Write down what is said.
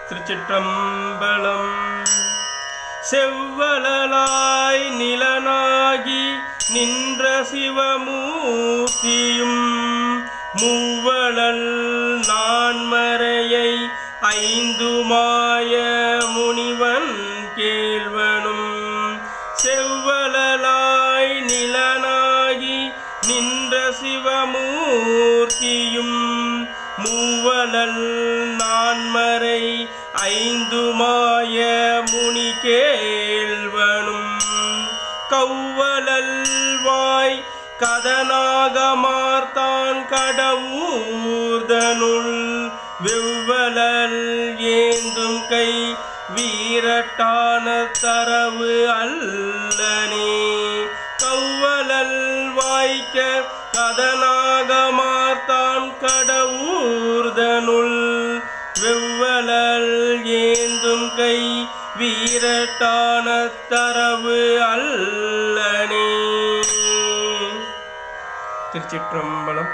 திருச்சிற்றம்பலம். செவ்வலாய் நிலனாகி நின்ற சிவமூர்த்தியும் மூவலல் நான்மறையை ஐந்துமாய முனிவன் கேள்வனும் செவ்வலாய் நிலனாகி நின்ற சிவமூர்த்தியும் மூவலல் நான்மறை ஐந்துமாய முனி கேள்வனும் கௌவலல் வாய் கதனாகமார்த்தான் கடவுர்தனுள் வெவ்வலல் ஏந்தும் கை வீரட்டான தரவு அல்லனே. கௌவலல் வாய்க்க கதனாகமார்த்தான் கடவுர்தனுள் வெவ்வலல் ஏந்தும் கை வீரட்டான தரவு அல்லனே. திருச்சிற்றம்பலம்.